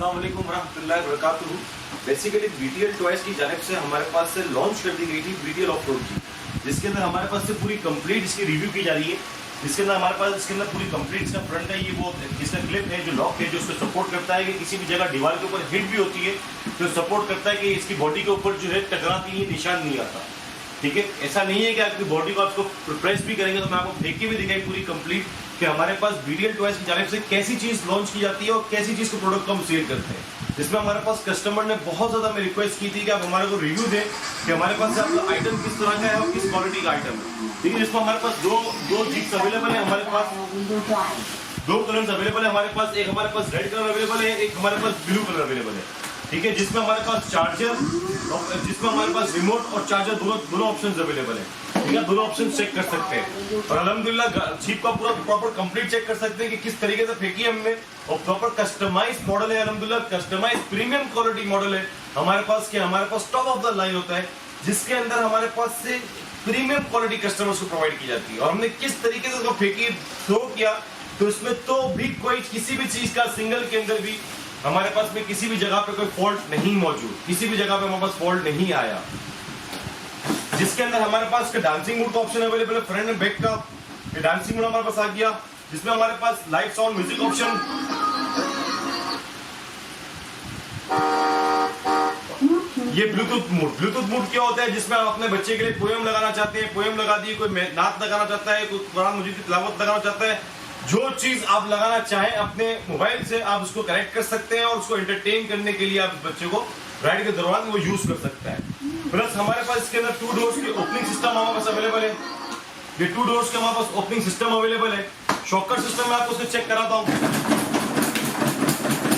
अस्सलाम वालेकुम रहमतुल्लाहि व बरकातुहू। बेसिकली बीटीएल टॉयज की जानिब से हमारे पास से लॉन्च कर दी गई थी बीटीएल ऑफ रोड की, जिसके अंदर हमारे पास से पूरी कंप्लीट इसकी रिव्यू की जा रही है। इसके अंदर हमारे पास इसके अंदर पूरी कंप्लीट इसका फ्रंट है, ये वो इसका क्लिप है जो लॉक है, जो उसको सपोर्ट करता है कि किसी भी जगह दीवार के ऊपर हिट भी होती है तो सपोर्ट करता है कि इसकी बॉडी के ऊपर जो है टकराती है निशान नहीं आता। ठीक है, ऐसा नहीं है कि आपकी बॉडी को आपको प्रेस भी करेंगे तो मैं आपको फेंक के भी दिखाई पूरी कंप्लीट कि हमारे पास बीटीएल टॉयज की जानिब से कैसी चीज लॉन्च की जाती है और कैसी चीज को प्रोडक्ट को हम सेल करते हैं। जिसमें हमारे पास कस्टमर ने बहुत ज्यादा में रिक्वेस्ट की थी कि आप हमारे को रिव्यू दें कि हमारे पास आपका आइटम किस तरह का है और किस क्वालिटी का आइटम है। ठीक है, जिसमें हमारे पास दो जीप्स अवेलेबल है, हमारे पास दो कलर्स अवेलेबल है, हमारे पास एक हमारे पास रेड कलर अवेलेबल है, एक हमारे पास ब्लू कलर अवेलेबल है। ठीक है, जिसमें हमारे पास चार्जर, जिसमें हमारे पास रिमोट और चार्जर दोनों ऑप्शंस अवेलेबल है। ठीक है, दोनों ऑप्शन चेक कर सकते हैं और अल्हम्दुलिल्लाह जीप का पूरा प्रॉपर कंप्लीट चेक कर सकते हैं कि किस तरीके से फेंकी है हमने और प्रॉपर कस्टमाइज मॉडल है। अल्हम्दुलिल्लाह कस्टमाइज प्रीमियम क्वालिटी मॉडल है हमारे पास के हमारे पास टॉप ऑफ द लाइन होता है, जिसके अंदर हमारे पास से प्रीमियम क्वालिटी कस्टमर्स को प्रोवाइड की जाती है। और हमने किस तरीके से उसको फेंकी थ्रो किया तो इसमें तो भी कोई किसी भी चीज का सिंगल के अंदर भी हमारे पास में किसी भी जगह पे कोई फॉल्ट नहीं मौजूद, किसी भी जगह पे हमारे पास फॉल्ट नहीं आया। जिसके अंदर हमारे पास डांसिंग मोड का ऑप्शन अवेलेबल है, फ्रंट एंड बैक का डांसिंग मोड हमारे पास आ गया, जिसमें हमारे पास लाइव साउंड म्यूजिक ऑप्शन, ये ब्लूटूथ मोड क्या होता है जिसमें आप अपने बच्चे के लिए पोएम लगाना चाहते हैं, पोएम लगा दिए, कोई नात लगाना चाहता है, कोई कुरान मजीद की तिलावत लगाना चाहता है, जो चीज आप लगाना चाहें अपने मोबाइल से आप उसको कनेक्ट कर सकते हैं और उसको एंटरटेन करने के लिए आप बच्चे को राइड के दौरान वो यूज कर सकता है। प्लस हमारे पास इसके अंदर 2 डोर्स के ओपनिंग सिस्टम हमारे पास अवेलेबल है, ये 2 डोर्स के हमारे पास ओपनिंग सिस्टम अवेलेबल है। शॉकर सिस्टम में आपको चेक कराता हूँ,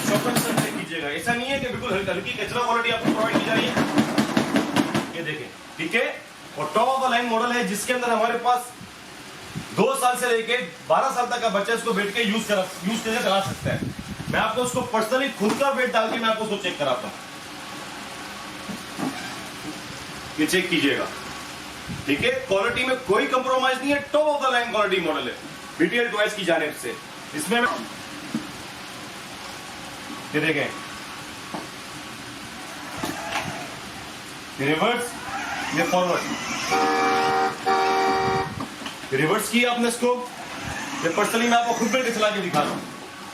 शॉकर सिस्टम चेक कीजिएगा। ऐसा नहीं है कि बिल्कुल हल्की कचरा क्वालिटी आपको प्रोवाइड की जा रही है, ये देखें। ठीक है, और top of the line model है जिसके अंदर हमारे पास 2 साल से लेके 12 साल तक का बच्चा इसको बैठ के यूज करके चला सकता है। मैं आपको उसको पर्सनली खुद का वेट डाल के मैं आपको उसको चेक कराता हूं, ये चेक कीजिएगा। ठीक है, क्वालिटी में कोई कंप्रोमाइज नहीं है, top of the line quality model है बीटीएल टॉयज की जानिब से। इसमें ये देखें, रिवर्स, ये फॉरवर्ड, रिवर्स किया आपने इसको, ये पर्सनली मैं आपको खुद बैठ के चला के दिखा रहा हूं।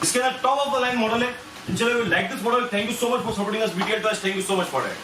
इसके अंदर top of the line model है। चलो like this model, thank you so much for supporting us BTL toys, thank you so much for it.